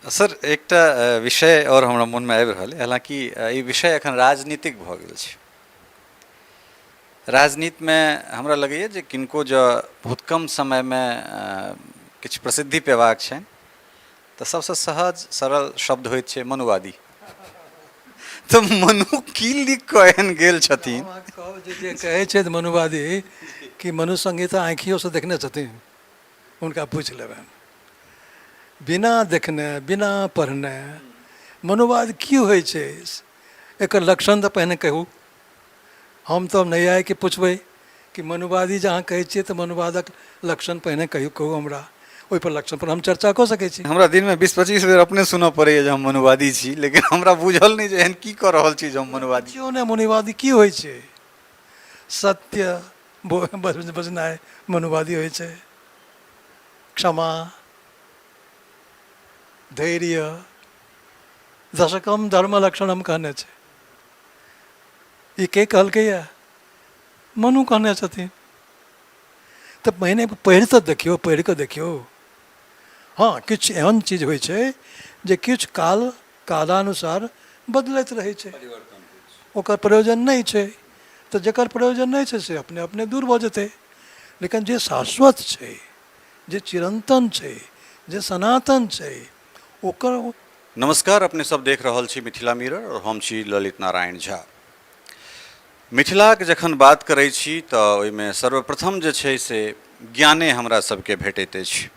Sir एकटा विषय और हमरा मन में आबि रहल है, हालांकि ई विषय एखन राजनीतिक भऽ गेल छै। राजनीति में हमरा लगैए जे किनको जो बहुत कम समय में किछु प्रसिद्धि पेबाक छनि तऽ सबसँ सहज सरल शब्द होइत छै मनुवादी। तऽ मनु की लिख कऽ एहन गेल छथिन। जे कहै छथि मनुवादी कि मनु संगीता आँखियों से देखने छथिन, उनका पूछ लेबनि। बिना देखने बिना पढ़ने मनुवाद की होइ छै, एकर लक्षण तऽ पहिने कहू। हम तो नैयायिक के पूछबै कि मनुवादी जहाँ कहै छियै तऽ मनुवादक लक्षण पहिने कहू हमरा, ओहि पर लक्षण पर हम चर्चा कऽ सकै छी। हमरा दिन में 20-25 बेर अपने सुनऽ पड़ैए जे हम मनुवादी छी, लेकिन हमरा बुझल नहीं जे एहन की कऽ रहल छी जे हम मनुवादी। क्यों ने मनुवादी की होइ छै? सत्य बजनाइ मनुवादी होइ छै, क्षमा, धैर्य, दशकम धर्म लक्षण हम कहने छै। ई के कहलकैए? मनु कहने छथिन। तऽ पहिने पढ़ि तऽ देखियौ, पढ़ि कऽ देखियौ। हाँ, किछु एहन चीज होइ छै जे किछु कालानुसार बदलैत रहै छै, ओकर प्रयोजन नहीं छै। तऽ जकर प्रयोजन नहीं छै से अपने अपने दूर भऽ जेतै। लेकिन जे शाश्वत छै, जे चिरंतन छै, जे सनातन छै, ओकर। नमस्कार, अपने सब देख रहल छी मिथिला मिरर और हम छी ललित नारायण झा। मिथिलाक जखन बात करै छी तऽ ओहिमे सर्वप्रथम जे छै से ज्ञाने हमरा सबके भेटैत अछि।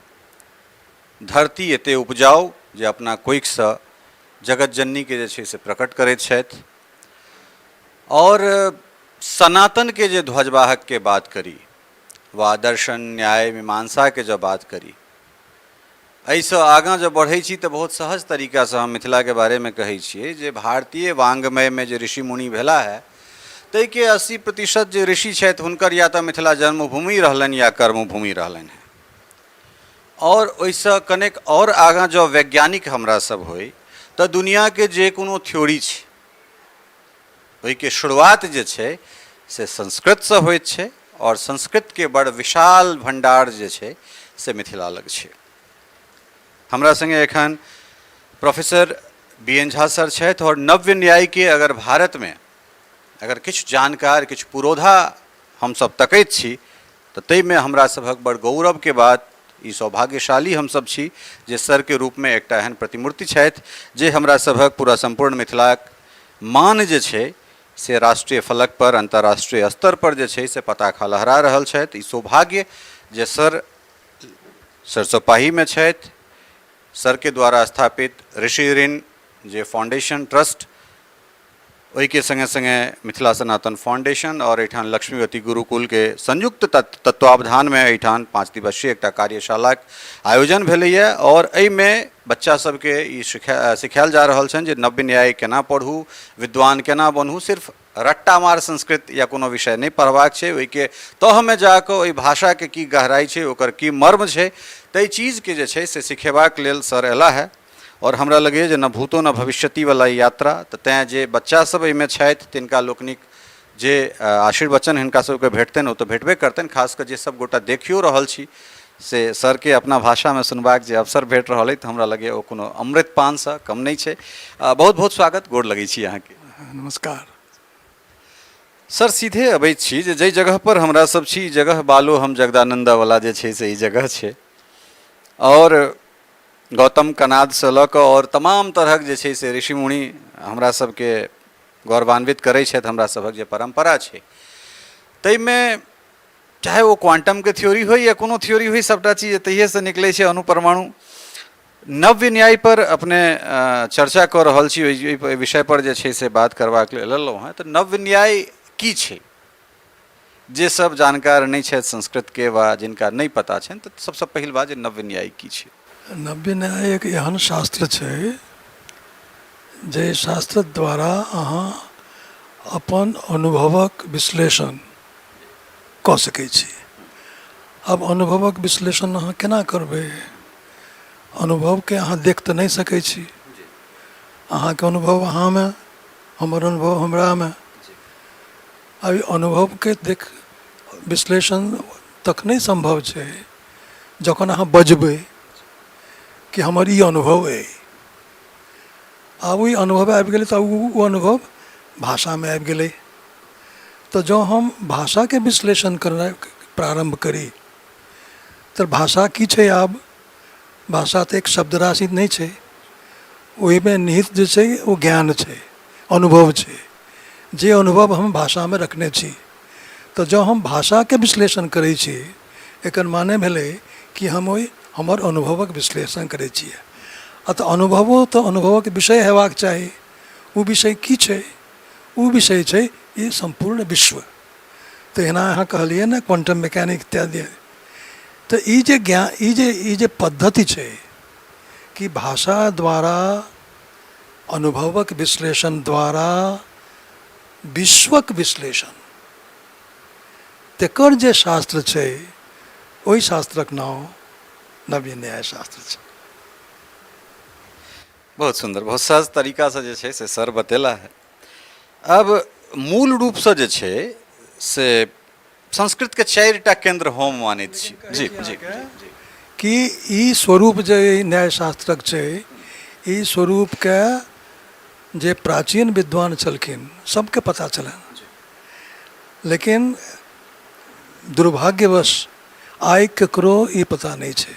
धरती एते उपजाउ जे अपना कोखिसँ जगत जननी के जे छै से प्रकट करैत छथि। और सनातन के जे ध्वजवाहक के बात करी वा दर्शन न्याय मीमांसा के जब बात करी, एहिसँ आगाँ जब बढ़ै छी तऽ बहुत सहज तरीकासँ हम मिथिला के बारे में कहै छियै जे भारतीय वाङ्मय में जे ऋषि मुनि भेला है ताहि के 80% जे ऋषि छथि हुनकर या तऽ मिथिला जन्मभूमि रहलनि या कर्मभूमि रहलनि है। और ओहिसँ कनेक और आगाँ जँ वैज्ञानिक हमरा सब होइ तऽ दुनिया के जे कोनो थ्योरी छै ओहिके शुरुआत जे छै से संस्कृतसँ होइत छै और संस्कृत के बड़ विशाल भंडार जे छै से मिथिला लग छै। हमरा संगे एखन प्रोफेसर BN झा सर छथि और नव्य न्याय के अगर भारत में अगर किछु जानकार किछु पुरोधा हमसब तकैत छी तऽ ताहिमे हमरा सभक बड़ गौरव के बात, ई सौभाग्यशाली हमसब छी जे सर के रूप में एकटा एहन प्रतिमूर्ति छथि जे हमरा सभक पूरा संपूर्ण मिथिलाक मान जे छै से राष्ट्रीय फलक पर अंतर्राष्ट्रीय स्तर पर जे छै से पताका लहरा रहल छथि। ई सौभाग्य जे सर सरसोपाही में छथि, सर के द्वारा स्थापित ऋषि ऋण जे फाउंडेशन ट्रस्ट, ओहि के संगे संगे मिथिला सनातन फाउंडेशन और एहिठाम लक्ष्मीवती गुरुकुल के संयुक्त तत्वावधान में एहिठाम 5 दिवसीय एकटा कार्यशालाक आयोजन भेलैए। और एहिमे बच्चा सबके ई सिखायल जा रहल छनि जे नव्य न्याय केना पढ़ू, विद्वान केना बनू। सिर्फ रट्टा मार संस्कृत या कोनो विषय नहीं पढ़बाक छै, ओहिके तहमे जाकऽ ओहि भाषा के की गहराई छै, ओकर की मर्म छै, ताहि चीज के जे छै से सिखेबाक लेल सर एला है। और हमरा लगैए जे न भूतो न भविष्यति वाला यात्रा, तऽ तेँ जे बच्चा सब एहिमे छथि तिनका लोकनिक जे आशीर्वचन हिनका सबके भेटतनि ओ तऽ भेटबे करतनि। खास कऽ जे सब गोटा देखियो रहल छी से सर के अपना भाषा में सुनबाक जे अवसर भेट रहल अइ तऽ हमरा लगैए ओ कोनो अमृत पानसँ कम नहीं छै। बहुत बहुत स्वागत, गोर लगै छी अहाँके। नमस्कार सर, सीधे अबै छी जे जै जगह पर हमरा सब छी, जगह बालो हम जगदानंदा वाला जे छै से ई जगह छै। और गौतम कनाद से लऽ कऽ और तमाम तरहक जे छै से ऋषि मुनि हमरा सबके गौरवान्वित करै छथि। हमरा सभक जे परम्परा छै ताहिमे चाहे वो क्वांटम के थ्योरी होइ या कोनो थ्योरी होइ, सबटा चीज तहिए से निकलै छै, अणुपरमाणु। नव्य न्याय पर अपने चर्चा कऽ रहल छी, ओहि विषय पर जे छै से बात करबाक लेल एलहुँ हैं। तऽ नव्य न्याय की छै? जे सब जानकार नहीं छथि संस्कृत के वा जिनका नहीं पता छनि, तऽ सबसँ पहिल बात जे नव्य न्याय की छै? नव्य न्याय एक एहन शास्त्र छै जे शास्त्र द्वारा अहाँ अपन अनुभवक विश्लेषण कऽ सकै छी। अब अनुभवक विश्लेषण अहाँ केना करबै? अनुभव के अहाँ देख तऽ नहीं सकै छी। अहाँके अनुभव अहाँमे, हमर अनुभव हमरामे। अब अनुभव के देख विश्लेषण तखने संभव छै जखन अहाँ बजबै कि हमर ई अनुभव अइ। आ वही अनुभव आबि गेलै तऽ ओ अनुभव भाषामे आबि गेलै। तऽ जँ हम भाषाके विश्लेषण करनाइ प्रारम्भ करी तऽ भाषा की छै? आब भाषा तऽ एक शब्द राशि नहि छै, ओहिमे निहित जे छै ओ ज्ञान छै, अनुभव छै, जे अनुभव हम भाषामे रखने छी। तऽ जँ हम भाषाके विश्लेषण करै छी, एकर माने भेलै कि हम ओहि हमर अनुभवक विश्लेषण करै छियै। आ तऽ अनुभवक विषय हेबाक चाही। ओ विषय की छै? ओ विषय छै ई सम्पूर्ण विश्व। तऽ एना अहाँ कहलिए ने क्वांटम मैकेनिक इत्यादि। तऽ ई जे पद्धति छै कि भाषा द्वारा, अनुभवक विश्लेषण द्वारा विश्वक विश्लेषण, तेकर जे शास्त्र छै, ओहि शास्त्रक नाम नव्य न्याय शास्त्र छै। बहुत सुंदर, बहुत सहज तरीका से जे छै से सर बतेला है। अब मूल रूप से जे छै से संस्कृत के 4टा केंद्र हम मानैत छी। जी जी कि ई स्वरूप जे न्याय शास्त्रक छै, ई स्वरूपके जे प्राचीन विद्वान छलखिन सबके पता छलनि, लेकिन दुर्भाग्यवश आइ ककरो ई पता नहि छै।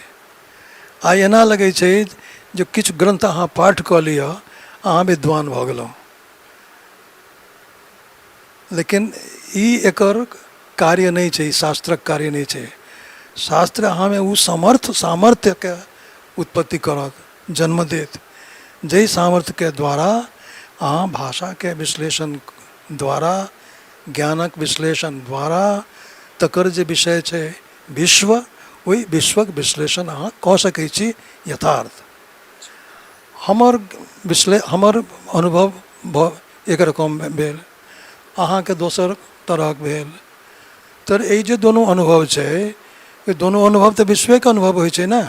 आइ एना लगै छै जे किछु ग्रंथ अहाँ पाठ कऽ लिअ, अहाँ विद्वान भऽ गेलहुँ। लेकिन ई एकर कार्य नहीं छै, शास्त्रक कार्य नहीं छै। शास्त्र अहाँमे उ सामर्थ्यके उत्पत्ति करत, जन्म देत, जाहि सामर्थ्यके द्वारा अहाँ भाषाके विश्लेषण द्वारा, ज्ञानक विश्लेषण द्वारा, तकर जे विषय छै विश्व, ओहि विश्वक विश्लेषण अहाँ कऽ सकै छी यथार्थ। हमर अनुभव एक रकम भेल, अहाँके दोसर तरहक भेल। तऽ ई जे दोनों अनुभव छै, ये दोनों अनुभव तऽ विश्वेके अनुभव होइ छै ने।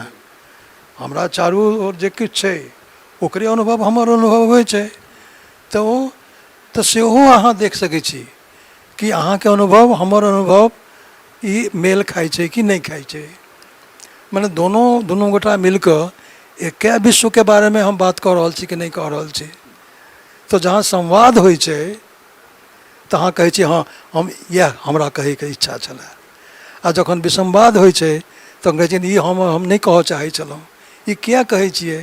हमरा चारू ओर जे किछु छै ओकरे अनुभव हमर अनुभव होइ छै। तऽ सेहो अहाँ देख सकै छी कि अहाँके अनुभव हमर अनुभव ई मेल खाइ छै कि नहीं खाइ छै। मने दुनू गोटा मिलकऽ एके विश्वके बारेमे हम बात कऽ रहल छी कि नहीं कऽ रहल छी। तऽ जहाँ संवाद होइ छै तऽ अहाँ कहै छी हाँ हम इएह हमरा कहैके इच्छा छलै। आ जखन विसंवाद होइ छै तऽ कहै छियै ई हम नहीं कहऽ चाहै छलहुँ, ई किया कहै छियै,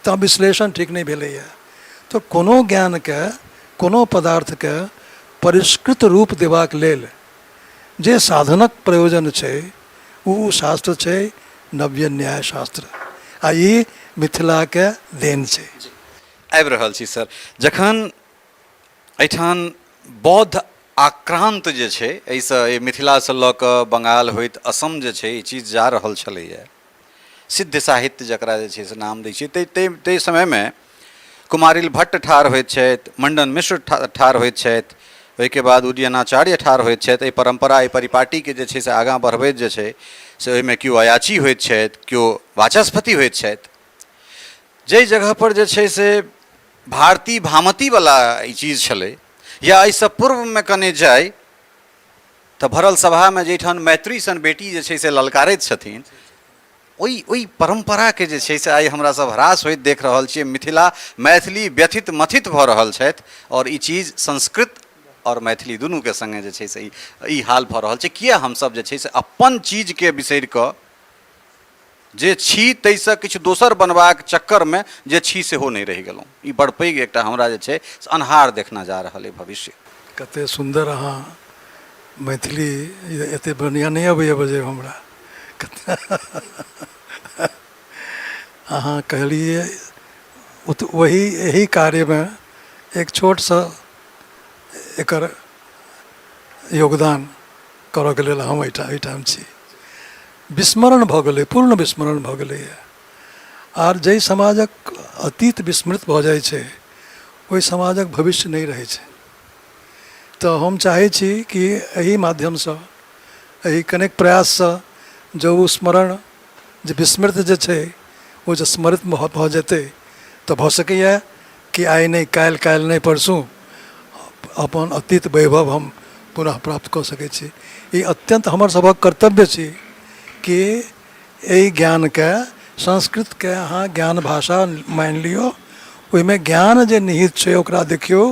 तऽ विश्लेषण ठीक नहीं भेलैए। तऽ कोनो ज्ञानके, कोनो पदार्थके परिष्कृत रूप देबाक लेल जे साधनक प्रयोजन छै, ओ शास्त्र छै नव्य न्याय शास्त्र। आ ई मिथिलाके देन छै। आबि रहल छी सर। जखन एहिठाम बौद्ध आक्रांत जे छै, एहिसँ मिथिलासँ लऽ कऽ बंगाल होइत असम जे छै, ई चीज जा रहल छलैए। सिद्ध साहित्य जकरा जे छै से नाम दै छै, ताहि समयमे कुमारिल भट्ट ठाढ़ होइत छथि, मण्डन मिश्र ठाढ़ होइत छथि, ओहिके बाद उदयनाचार्य ठाढ़ होइत छथि। एहि परम्परा, एहि परिपाटीके जे छै से आगाँ बढ़बैत जे छै से ओहिमे केओ अयाची होइत छथि, केओ वाचस्पति होइत छथि। जाहि जगह पर जे छै से भारती भामतीवला ई चीज छलै, या एहिसँ पूर्वमे कने जाय तऽ भरल सभामे जाहिठाम मैत्री सन बेटी जे छै से ललकारैत छथिन, ओहि परम्पराके जे छै से आइ हमरा सब ह्रास होइत देख रहल छियै। मिथिला, मैथिली व्यथित मथित भऽ रहल छथि, और ई चीज संस्कृत और मैथिली दुनूके संगे जे छै से ई हाल भऽ रहल छै। किया हमसब जे छै से अपन चीजके बिसरि कऽ जे छी ताहिसँ किछु दोसर बनबाक चक्करमे जे छी सेहो नहीं रहि गेलहुँ। ई बड़ पैघ एकटा हमरा जे छै से अन्हार देखना जा रहल अइ भविष्य। कतेक सुन्दर अहाँ मैथिली, एतेक बढ़िआँ नहीं अबैए बजै हमरा। अहाँ कहलिए वही यही कार्यमे एक छोट सा एकर योगदान करऽके लेल हम एहिठाम छी। विस्मरण भऽ गेलै, पूर्ण विस्मरण भऽ गेलैए। आर जाहि समाजक अतीत विस्मृत भऽ जाइ छै, ओहि समाजक भविष्य नहीं रहै छै। तऽ हम चाहै छी कि एहि माध्यमसँ, एहि कनेक प्रयाससँ जो ओ स्मरण, जे विस्मृत जे छै ओ जे स्मृत भऽ जेतै, तऽ भऽ सकैए कि आइ नहीं काल्हि, काल्हि नहीं परसू अपन अतीत वैभव हम पुनः प्राप्त कऽ सकै छी। ई अत्यंत हमर सभक कर्तव्य छी कि एहि ज्ञानके, संस्कृतके अहाँ ज्ञान भाषा मानि लियौ, ओहिमे ज्ञान जे निहित छै ओकरा देखियौ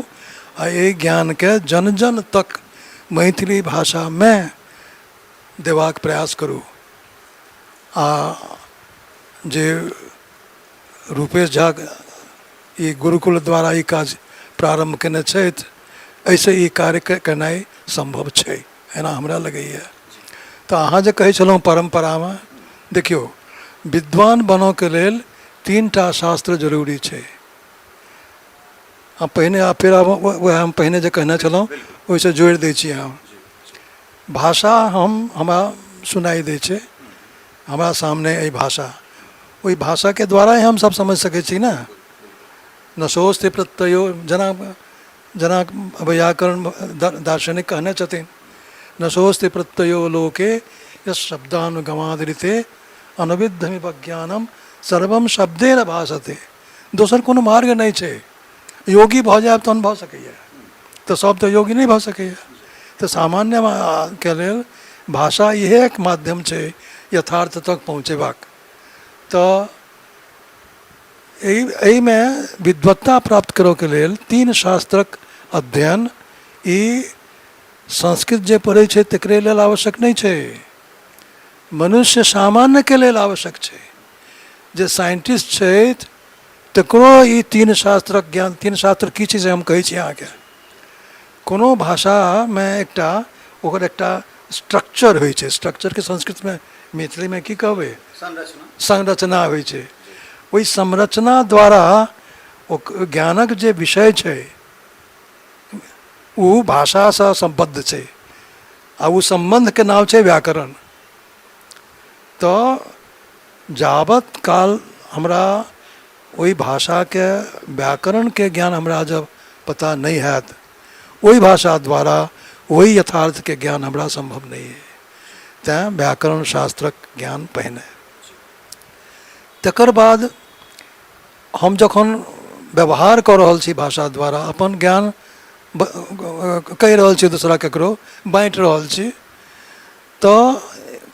आ एहि ज्ञानके जन जन तक मैथिली भाषामे देबाक प्रयास करू। आ जे रूपेश झा ई गुरुकुल द्वारा ई काज प्रारंभ केने छथि, एहिसँ ई कार्य केनाइ संभव छै, एना हमरा लगैए। तऽ अहाँ जे कहै छलहुँ परम्परामे, देखियौ विद्वान बनऽके लेल 3टा शास्त्र जरूरी छै। पहिने फेर वएह हम पहिने जे कहने छलहुँ ओहिसँ जोड़ि दै छी। हम भाषा हमरा सुनाई दै छै, हमरा सामने एहि भाषा, ओहि भाषाके द्वारा ही हम सब समझ सकै छी ने। नशोस्ति प्रत्ययो, जेना व्याकरण दार्शनिक कहने छथिन, नशोस्ति प्रत्ययो लोके यस शब्दानुगमादिते अनविद्धमिव ज्ञानम सर्वम शब्देन भाषते। दोसर कोनो मार्ग नहि छै। योगी भऽ जायब तहन भऽ सकैए, तऽ सब तऽ योगी नहि भऽ सकैए। तऽ सामान्य के लेल भाषा इहे एक माध्यम छै यथार्थ तक पहुँचेबाक। तऽ एहिमे विद्वत्ता प्राप्त करऽके लेल 3 शास्त्रक अध्ययन ई संस्कृत जे पढ़ै छै तकरे लेल आवश्यक नहि छै, मनुष्य सामान्यके लेल आवश्यक छै। जे साइंटिस्ट छथि तकरो ई 3 शास्त्रक ज्ञान, 3 शास्त्र की छै से हम कहै छी अहाँके। कोनो भाषामे ओकर एकटा स्ट्रक्चर होइ छै, स्ट्रक्चरके संस्कृतमे मैथिलीमे की कहबै, संरचना होइ छै। ओहि संरचना द्वारा ओ ज्ञानक जे विषय छै ओ भाषासँ सम्बद्ध छै, आ ओ सम्बन्धके नाम छै व्याकरण। तऽ जाबत काल हमरा ओहि भाषाके व्याकरणके ज्ञान हमरा जब पता नहीं हैत, ओहि भाषा द्वारा ओहि यथार्थके ज्ञान हमरा संभव नहीं है। तैँ व्याकरण शास्त्रक ज्ञान पहिने। तकर बाद हम जखन व्यवहार कऽ रहल छी भाषा द्वारा, अपन ज्ञान कहि रहल छी, दूसरा ककरो बाँटि रहल छी, तऽ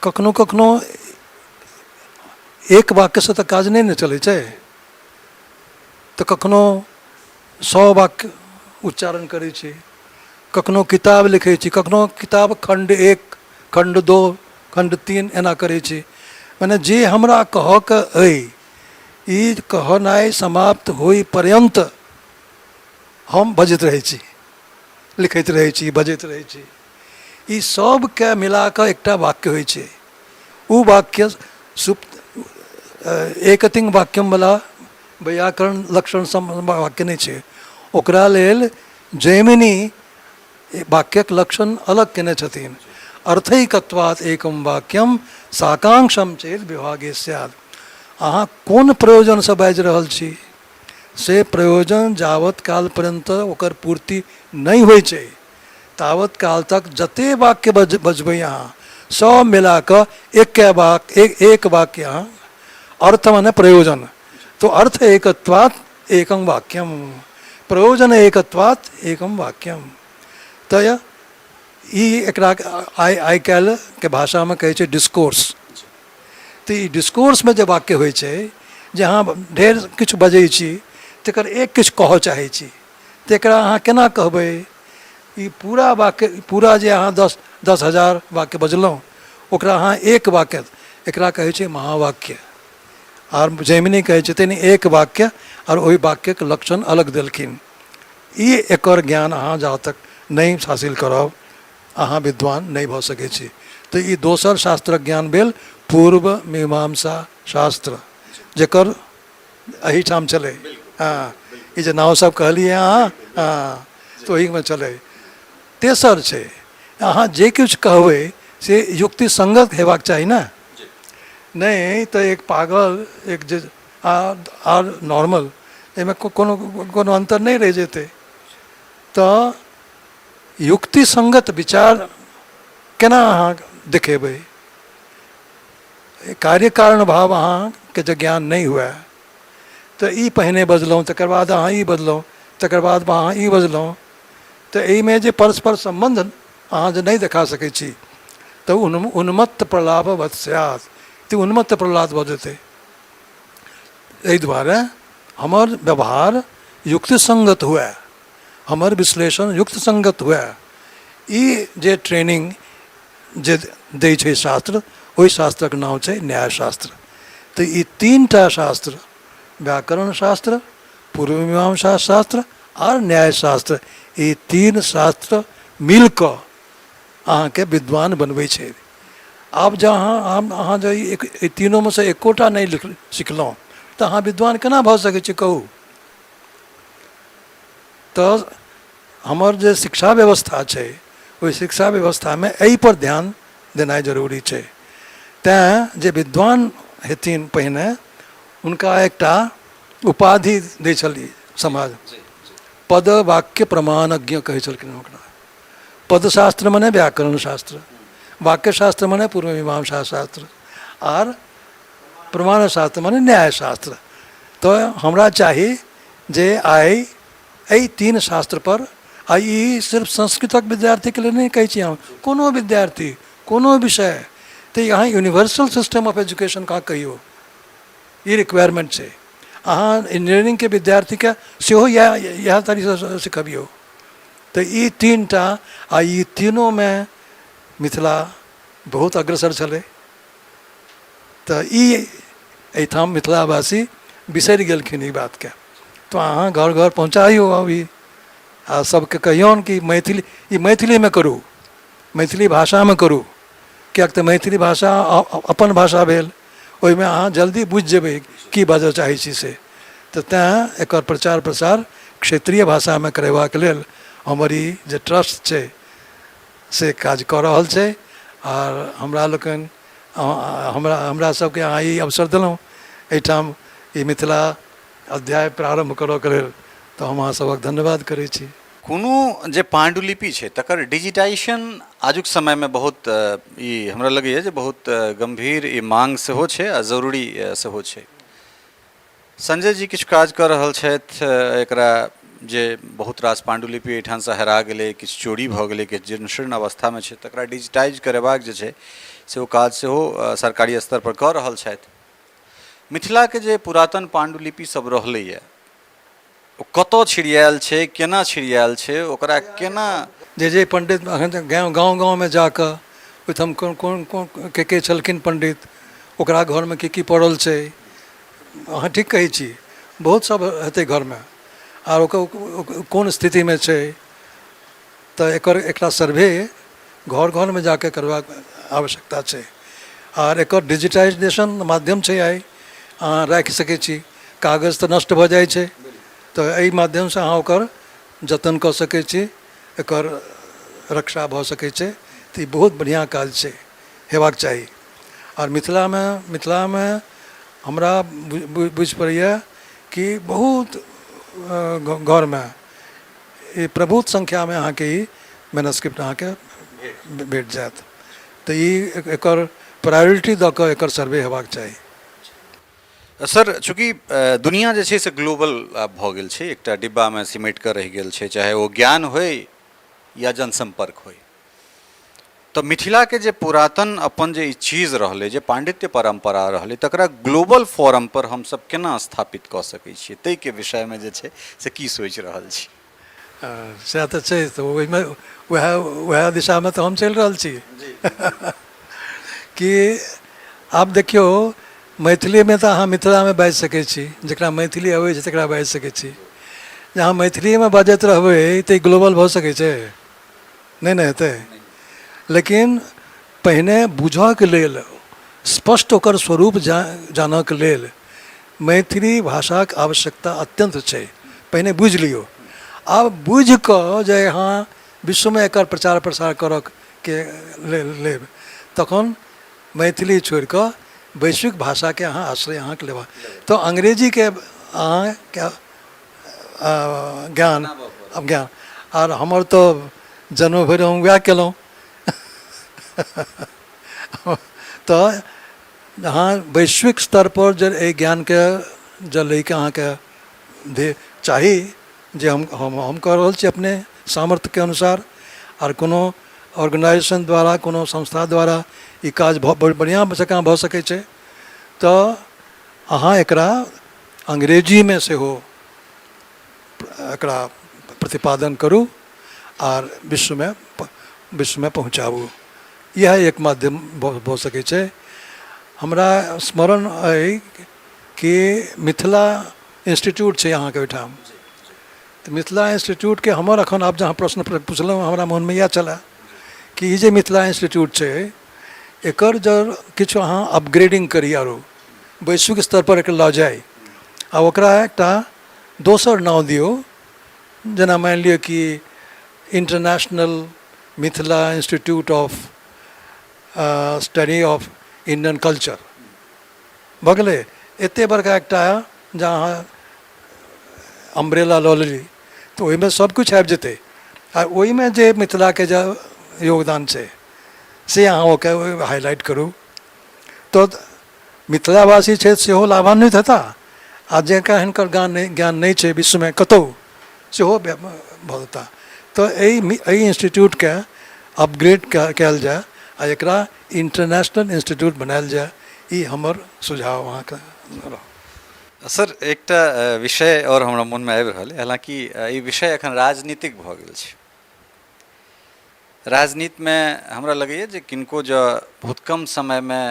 कखनो कखनो एक वाक्यसँ तऽ काज नहि ने चलै छै। तऽ कखनो 100 वाक्य उच्चारण करै छी, कखनो किताब लिखै छी, कखनो किताब खण्ड 1, खण्ड 2, खण्ड 3 एना करै छी। मने जे हमरा कहऽके अइ, ई कहनाइ समाप्त होइ पर्यन्त हम बजैत रहै छी, लिखैत रहै छी, बजैत रहै छी। ई सबके मिला कऽ एकटा वाक्य होइ छै। ओ वाक्य एकतिंग वाक्यम वाला व्याकरण लक्षण वाक्य नहीं छै। ओकरा लेल जैमिनी वाक्यक लक्षण अलग केने छथिन। अर्थैकत्वात् एकम वाक्यम साकांक्षम चेत विभागे स्यात्। अहाँ कोन प्रयोजनसँ बाजि रहल छी, से प्रयोजन जावत काल पर्यंत ओकर पूर्ति नहीं होइ छै, तावत काल तक जते वाक्य बजबै अहाँ सब मिला कऽ एक वाक्य अहाँ, अर्थ माने प्रयोजन। तो अर्थ एकत्वात् एकम वाक्यम, प्रयोजन एकत्वात् एकम वाक्यम। तऽ ई एकरा आइ काल्हिके भाषामे कहै छै डिस्कोर्स। तऽ ई डिस्कोर्समे जे वाक्य होइ छै, जे अहाँ ढेर किछु बजै छी तकर एक किछु कहऽ चाहै छी, तकरा अहाँ केना कहबै। ई पूरा वाक्य, पूरा जे अहाँ 10,000 वाक्य बजलहुँ ओकरा अहाँ एक वाक्य, एकरा कहै छै महावाक्य। आर जैमिनी कहै छथिन एक वाक्य, और ओहि वाक्यके लक्षण अलग देलखिन। ई एकर ज्ञान अहाँ जहाँ तक नहीं हासिल करब, अहाँ विद्वान नहीं भऽ सकै छी। तऽ ई दोसर शास्त्रक ज्ञान भेल पूर्व मीमांसा शास्त्र, जेकर एहिठाम चलै। हाँ, ई जे नाम सब कहलिए अहाँ, हाँ, तऽ ओहिमे चलै। तेसर छै, अहाँ जे किछु कहबै से युक्ति संगत हेबाक चाही ने। नहीं तऽ एक पागल, एक जे आर नॉर्मल, एहिमे कोनो अंतर नहीं रहि जेतै। तऽ युक्ति संगत विचार केना अहाँ देखेबै। कार्य कारण भाव अहाँके जे ज्ञान नहीं हुए, तऽ ई पहिने बजलहुँ, तकर बाद अहाँ ई बजलहुँ, तकर बाद अहाँ ई बजलहुँ, तऽ एहिमे जे परस्पर सम्बन्ध अहाँ जे नहीं देखा सकै छी, तऽ उन्मत्त प्रलापवत् स्यात्, तऽ उन्मत्त प्रहलाद भऽ जेतै। एहि दुआरे हमर व्यवहार युक्ति संगत हुआ, हमर विश्लेषण युक्त संगत हुआ, ई जे ट्रेनिंग जे दै छै शास्त्र, ओहि शास्त्रक नाम छै न्यायशास्त्र। तो ई तीन टा शास्त्र, व्याकरण शास्त्र, पूर्व मीमांसा शास्त्र और न्यायशास्त्र, ई तीन शास्त्र मिलकर अहाँके विद्वान बनबै छै। आब जहाँ अहाँ जो ई तीनों में से एकोटा नहीं सिखलहुँ तो अहाँ विद्वान केना भऽ सकै छी कहू। तो हमर जे शिक्षा व्यवस्था छै, ओहि शिक्षा व्यवस्था में एहि पर ध्यान देनाइ जरूरी छै। तैँ जे विद्वान हेथिन पहिने हुनका एकटा उपाधि दै छलियै समाज, पद वाक्य प्रमाणज्ञ कहै छलखिन ओकरा। पदशास्त्र मने व्याकरण शास्त्र, वाक्य शास्त्र मने पूर्व मीमांसा शास्त्र, और प्रमाण शास्त्र मने न्याय शास्त्र। तो हमरा चाही जे आइ एहि तीन शास्त्र पर, आ ई सिर्फ संस्कृतक विद्यार्थी के लिए नहीं कहै छी हम, कोनो विद्यार्थी कोनो विषय, तो यहाँ यूनिवर्सल सिस्टम ऑफ एजुकेशन का कहियो ये रिक्वायरमेंट छै। अहाँ इंजीनियरिंग के विद्यार्थी के सेहो यह तरीका सिखबियो। तो ई तीन टा, आ ई तीनों में मिथिला बहुत अग्रसर छलै। तो ई एहिठाम मिथिलावासी बिसरि गेलखिन ई बात के। तो अहाँ घर घर पहुँचाइयो अभी, आ सबके कहियौन कि मैथिली, ई मैथिली में करू, मैथिली भाषा में करू, किएक तऽ मैथिली भाषा अपन भाषा भेल, ओहिमे अहाँ जल्दी बुझि जेबै की बाजऽ चाहै छी से। तऽ तेँ एकर प्रचार प्रसार क्षेत्रीय भाषा में करेबाक लेल हमर ई जे ट्रस्ट छै से काज कऽ रहल छै। और हमरा लोकनि हमरा सबके अहाँ ई अवसर देलहुँ एहिठाम ई मिथिला अध्याय प्रारंभ करऽ के लेल, तऽ हम अहाँ सबक धन्यवाद करै छी। कोनो जे पांडुलिपि छै तकर डिजिटाइजेशन आजुक समय में बहुत ई हमरा लगैए जे बहुत गंभीर ई मांग सेहो छै आ जरूरी सेहो छै। संजय जी किछु काज कऽ रहल छथि एकरा, जे बहुत रास पांडुलिपि एहिठामसँ हेरा गेलै, किछु चोरी भऽ गेलै, किछु जीर्ण अवस्था में छै, तकरा डिजिटाइज करेबाक जे छै से ओ काज सेहो सरकारी स्तर पर कऽ रहल छथि। मिथिला के जे पुरातन पांडुलिपि सब रहलैए ओ कतऽ छिड़ियायल छै, केना छिड़ियायल छै, ओकरा केना जे पंडित गाँव गाँव में जाकऽ ओहिठाम कोन कोन के छलखिन पंडित, ओकरा घर में की पड़ल छै, अहाँ ठीक कहै छी, बहुत सब हेतै घर में, आर ओकर कोन स्थिति में छै। तऽ एकर एकटा सर्वे घर घर में जाके करबाक आवश्यकता छै। आर एकर डिजिटाइजेशन माध्यम छै, आइ अहाँ राखि सकै छी, कागज तऽ नष्ट भऽ जाइ छै, तो एहि माध्यम से अहाँ ओकर जतन कऽ सकै छी, एकर रक्षा भऽ सकै छै। तऽ ई बहुत बढ़िआँ काज छै, हेबाक चाही। और मिथिला में हमरा बुझि पड़ैए कि बहुत घर में ई प्रभुत संख्या में अहाँके ई मैनस्क्रिप्ट अहाँके भेट जायत। तऽ ई एकर प्रायोरिटी दऽ कऽ एकर सर्वे हेबाक चाही। सर, चूँकि दुनिया जे छै से ग्लोबल भऽ गेल छै, एकटा डिब्बा में सिमटि कऽ रहि गेल छै, चाहे ओ ज्ञान होय या जनसंपर्क होय। तो मिथिला के जे पुरातन अपन जे ई चीज रहलै, जे पांडित्य परंपरा रहलै, तकरा ग्लोबल फोरम पर हम सब केना स्थापित कऽ सकै छियै, ताहि के विषय में जे छै से की सोचि रहल छी? सएह तऽ छै, तऽ ओहिमे वएह दिशा में तऽ हम चलि रहल छी। कि आब देखियौ, मैथिली में तऽ अहाँ मिथिला में बाजि सकै छी, जकरा मैथिली अबै छै तकरा बाजि सकै छी। जहाँ मैथिली में बाजैत रहबै तऽ ग्लोबल भऽ सकै छै? नहि ने हेतै। लेकिन पहिने बुझऽके लेल, स्पष्ट ओकर स्वरूप जानऽके लेल मैथिली भाषाक आवश्यकता अत्यंत छै। पहिने बुझि लियौ, आब बुझि कऽ जे अहाँ विश्व में एकर प्रचार प्रसार करऽ के लेब, तखन मैथिली छोड़ि कऽ वैश्विक भाषा के अहाँ आश्रय अहाँके लेबा। तो अंग्रेजी के अहाँके ज्ञान आर हमर तो जन्म भरि हम वएह केलहुँ। तो अहाँ वैश्विक स्तर पर जे एहि ज्ञान के जे लैके अहाँके दे चाही, जे हम कह रहल छी अपने सामर्थ्य के अनुसार, और कोनो ऑर्गेनाइजेशन द्वारा, कोनो संस्था द्वारा ई काज बढ़िआँ जकाँ भऽ सकै छै। तो अहाँ एकरा अंग्रेजी में सेहो एकरा प्रतिपादन करूँ और विश्व में पहुँचाबू। यह एक माध्यम भऽ सकै छै। हमरा स्मरण अइ कि मिथिला इंस्टीट्यूट छै अहाँके ओहिठाम, तऽ मिथिला इंस्टीट्यूटके हमर एखन आब जहाँ प्रश्न पुछलहुँ हमरा मोनमे इएह छलए कि ई जे मिथिला इंस्टीट्यूट छै एकर जब किछु अहाँ अपग्रेडिंग करी आरो वैश्विक स्तर पर एकर लऽ जाय आ ओकरा एकटा दोसर नाम दियौ, जेना मानि लिअ कि international Mithila institute of study of Indian culture भऽ गेलै। एतेक बड़का एकटा जहाँ अम्ब्रेला लऽ लेली तऽ ओहिमे सबकिछु आबि जेतै आ ओहिमे जे मिथिलाके जे योगदान छै से अहाँ ओके हाईलाइट करू तऽ मिथिलावासी छै सेहो लाभान्वित हेता आ जेकरा हिनकर ज्ञान नहि छै विश्वमे कतहु सेहो भऽ जेता। तऽ एहि इंस्टीट्यूटके अपग्रेड कयल जाय आ एकरा इंटरनेशनल इंस्टीट्यूट बनायल जाय, ई हमर सुझाव अहाँके रहल। सर एकटा विषय और हमरा मोनमे आबि रहल है, हालांकि ई विषय एखन राजनीतिक भऽ गेल छै। राजनीतिमे हमरा लगैए जे किनको जो बहुत कम समयमे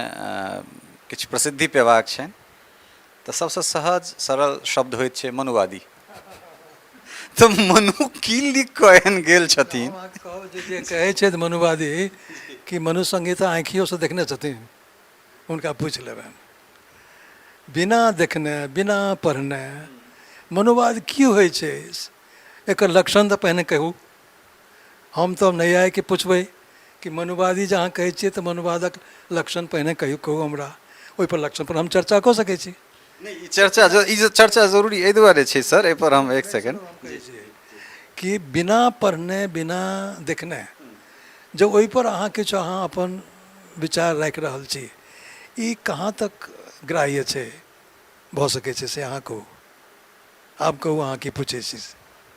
किछु प्रसिद्धि पेबाक छनि तऽ सबसँ सहज सरल शब्द होइत छै मनुवादी। तऽ मनु की लिख कऽ एहन गेल छथिन, जे कहै छथि मनुवादी कि मनु संहिता आँखियोसँ देखने छथिन, हुनका पूछि लेबनि। बिना देखने बिना पढ़ने मनुवाद की होइ छै, एकर लक्षण तऽ पहिने कहू। हम तऽ नहि आए कि पुछबै कि मनुवादी जहाँ कहै छियै तऽ मनुवादक लक्षण पहिने कहू हमरा, ओहिपर लक्षण पर हम चर्चा कऽ सकै छी। नहीं ई चर्चा जरूरी एहि दुआरे छै सर, एहि पर हम एक सेकंड कि बिना पढ़ने बिना देखने जब ओहि पर अहाँ किछु अहाँ अपन विचार राखि रहल छी, ई कहाँ तक ग्राह्य छै भऽ सकै छै से अहाँ कहू। आब कहू अहाँ की पूछै छी।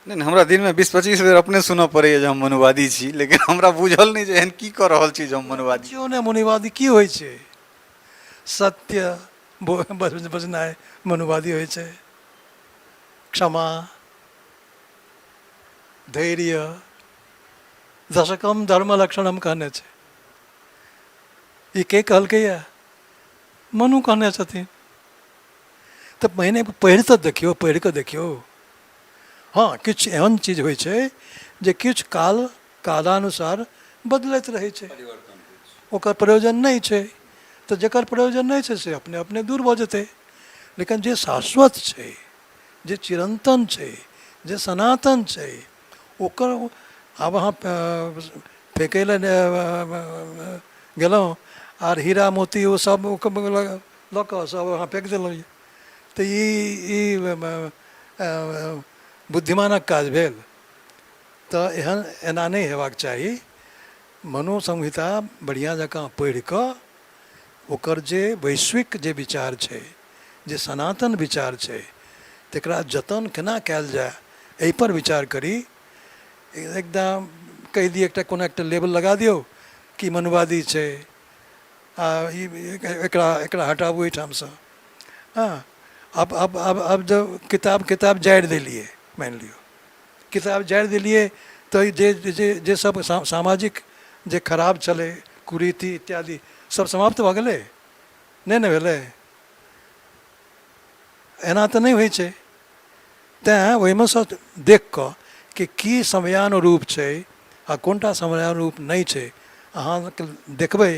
नहीं हमरा दिनमे 20-25 बेर अपने सुनऽ पड़ैए जे हम मनुवादी छी, लेकिन हमरा बुझल नहि जे एहन की कऽ रहल छी जे हम मनुवादी। क्यों ने मनुवादी की होइ छै? सत्य बजनाइ मनुवादी होइ छै, क्षमा, धैर्य, दशकम धर्म लक्षणम कहने छै। ई के कहलकैए? मनु कहने छथिन। तऽ पहिने पढ़ि तऽ देखियौ, पढ़ि कऽ देखियौ। हाँ किछु एहन चीज होइ छै जे किछु कालानुसार बदलैत रहै छै, ओकर प्रयोजन नहि छै तऽ जकर प्रयोजन नहीं छै से अपने अपने दूर भऽ जेतै। लेकिन जे शाश्वत छै, जे चिरंतन छै, जे सनातन छै, ओकर आब अहाँ फेंकै लए गेलहुँ आर हीरा मोती ओ सब लऽ कऽ सब अहाँ फेंक देलहुँ, तऽ ई बुद्धिमानक काज भेल। तऽ एना नहि हेबाक चाही। मनुसंहिता बढ़िआँ जकाँ पढ़ि कऽ ओकर जे वैश्विक जे विचार छै, जे सनातन विचार छै, तकरा जतन केना कयल जाय एहि पर विचार करी। एकदम कहि दिए एकटा कोनो एकटा लेबल लगा दियौ कि मनुवादी छै आ एकरा हटाबू एहिठामसँ। हाँ अब जब किताब जारि देलिए, मानि लियौ किताब जारि देलिए तऽ जे सब सामाजिक जे खराब छलै, कुरीति इत्यादि सब समाप्त भऽ गेलै? नहि ने भेलै। एना तऽ नहि होइ छै। तेँ ओहिमे सँ देख कऽ कि की समयानुरूप छै आ कोनटा समयानुरूप नहीं छै, अहाँ देखबै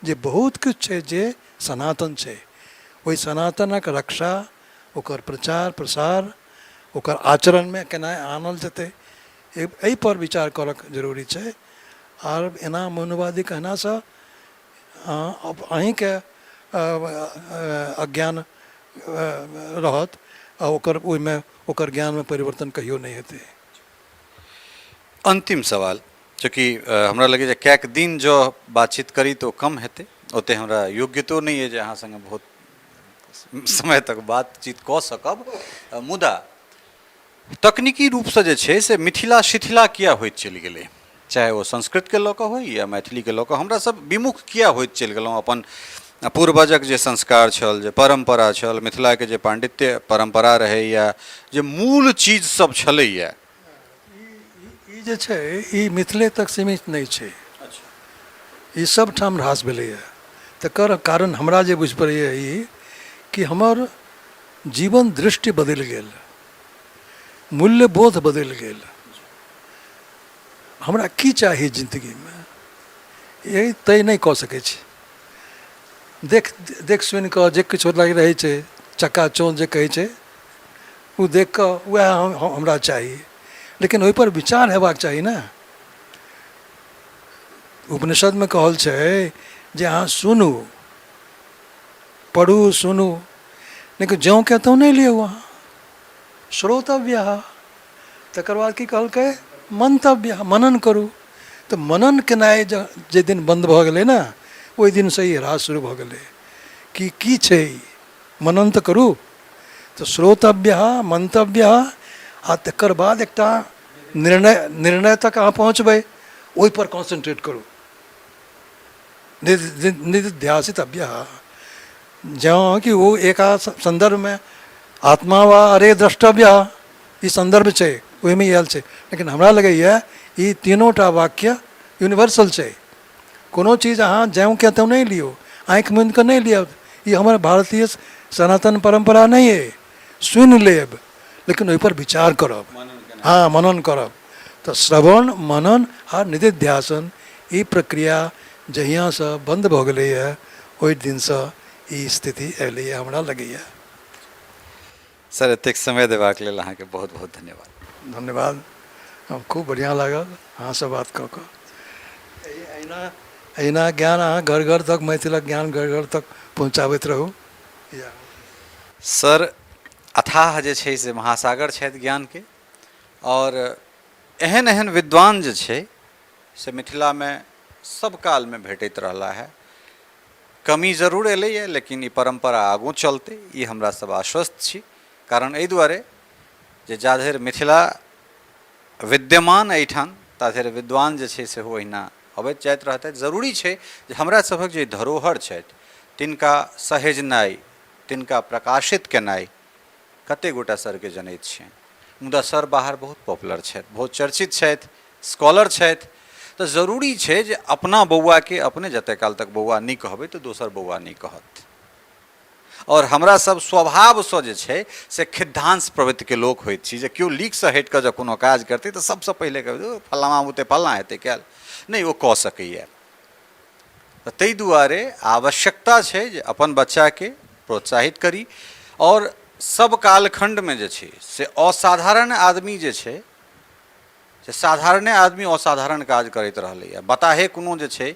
जे बहुत किछु छै जे सनातन छै। ओहि सनातनक रक्षा, ओकर प्रचार प्रसार, ओकर आचरणमे केना आनल जेतै, एहि पर विचार करक जरूरी छै। आर एना मनुवादी कहनासँ अहीँके अज्ञान रहत आ ओहिमे ओकर ज्ञानमे परिवर्तन कहियो नहीं हेतै। अंतिम सवाल, चूँकि हमरा लगे जे कैक दिन जो बातचीत करी तो कम हेतै, ओते हमरा योग्यतो नहीं है जे अहाँ संगे बहुत समय तक बातचीत कऽ सकब। मुदा तकनीकी रूपसँ जे छै से मिथिला शिथिला किया होइत चलि गेलै, चाहे ओ संस्कृतके लऽ कऽ होइ या मैथिलीके लऽ कऽ, हमरा सब विमुख किया होइत चलि गेलहुँ अपन पूर्वजक जे संस्कार छल, जे परंपरा छल, मिथिला के जे पांडित्य परंपरा रहे या जे मूल चीज सब छलैया, ई जे छै ई मिथिले तक सीमित नहीं छै, ई सब ठाम ह्रास भेलैए। तकर कारण हमरा जे बुझि पड़ैए ई कि हमर जीवन दृष्टि बदलि गेल, मूल्यबोध बदलि गेल। हमरा की चाही जिंदगीमे यही तय नहीं कऽ सकै छी। देख सुनि कऽ जे किछो लागि रहै छै, चकाचौंध जे कहै छै, ओ देख कऽ वएह हमरा चाही, लेकिन ओहिपर विचार हेबाक चाही ने। उपनिषदमे कहल छै जे अहाँ सुनू, पढ़ू, सुनू, लेकिन ज्यों के त्यों नहीं लियौ अहाँ, श्रोतव्य। तकर बाद की कहलकै, मंतव्य, मनन करू। तऽ मनन केनाइ जे दिन बंद भऽ गेलै ने, ओहि दिनसँ ई ह्रास शुरू भऽ गेलै कि की छै, मनन तऽ करू। तऽ श्रोतव्य, मंतव्य, आ तकर बाद एकटा निर्णय तक अहाँ पहुँचबै, ओहिपर कॉन्सेंट्रेट करू। निधिध्यासितव्य, ज्यों कि वो एका संदर्भ में आत्मा वा अरे द्रष्टव्य, ई संदर्भ छै, ओहिमे आयल छै। लेकिन हमरा लगैए ई तीनों टा वाक्य यूनिवर्सल छै। कोनो चीज अहाँ ज्यों के त्यों नहीं लियो, आँखि मूंद कऽ नहीं लियब, ई हमर भारतीय सनातन परंपरा नहीं है। सुनि लेब, लेकिन ओहिपर विचार करब, हाँ, मनन करब। तऽ श्रवण, मनन आ निधिध्यासन, ई प्रक्रिया जहियासँ बंद भऽ गेलैए, ओहि दिनसँ ई स्थिति एलैए, हमरा लगैए। सर एतेक समय देबाक लेल अहाँके बहुत बहुत धन्यवाद। धन्यवाद, खूब बढ़िआँ लागल अहाँसँ बात कऽ कऽ। अहिना ज्ञान अहाँ घर घर तक, मैथिलक ज्ञान घर घर तक पहुँचाबैत रहू। सर अथाह जे छै से महासागर छथि ज्ञानके, और एहन एहन विद्वान जे छै से मिथिलामे सब कालमे भेटैत रहला है। कमी जरूर एलैए, लेकिन ई परंपरा आगू चलतै, ई हमरा सब आश्वस्त छी। कारण एहि दुआरे जे जाधरि मिथिला विद्यमान एहिठाम, ताधरि विद्वान जे छै सेहो ओहिना अबैत जाइत रहतै। जरूरी छै जे हमरा सभक जे धरोहर छथि तिनका सहेजनाइ, तिनका प्रकाशित केनाइ कते गोटा सरके जनैत छियनि। मुदा सर बाहर बहुत पॉपुलर छथि, बहुत चर्चित छथि, स्कॉलर छथि। तऽ जरूरी छै जे अपना बौआके अपने जतय काल तक बौआ नहि कहबै तऽ दोसर बौआ नहि कहत। और हमरा सब स्वभावसँ जे छै से खिद्धांश प्रवृत्तिके लोक होइत छी, जे केओ लीकसँ हटि कऽ जँ कोनो काज करतै तऽ सबसँ पहिले कहबै फल्लाँ बुते फल्लाँ हेतै कयल, नहीं वो कऽ सकैए। तऽ ताहि दुआरे आवश्यकता छै जे अपन बच्चाके प्रोत्साहित करी। और सब कालखंडमे जे छै से असाधारण आदमी जे छै से साधारणे आदमी असाधारण काज करैत रहलैए। बताहे कोनो जे छै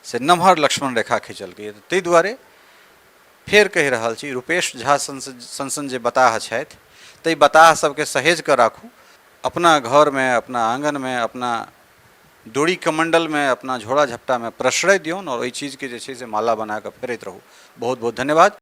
से नम्हर लक्ष्मण रेखा खिंचलकै। ताहि दुआरे फेर कहि रहल छी, रूपेश झा सन जे बताह छथि, ताहि बताह सबके सहेज कऽ राखू, अपना घरमे, अपना आँगनमे, अपना डोरी कमंडलमे, अपना झोड़ा झपटामे प्रश्रय दियौन, और ओहि चीजके जे छै से माला बना कऽ फेरैत रहू। बहुत बहुत धन्यवाद।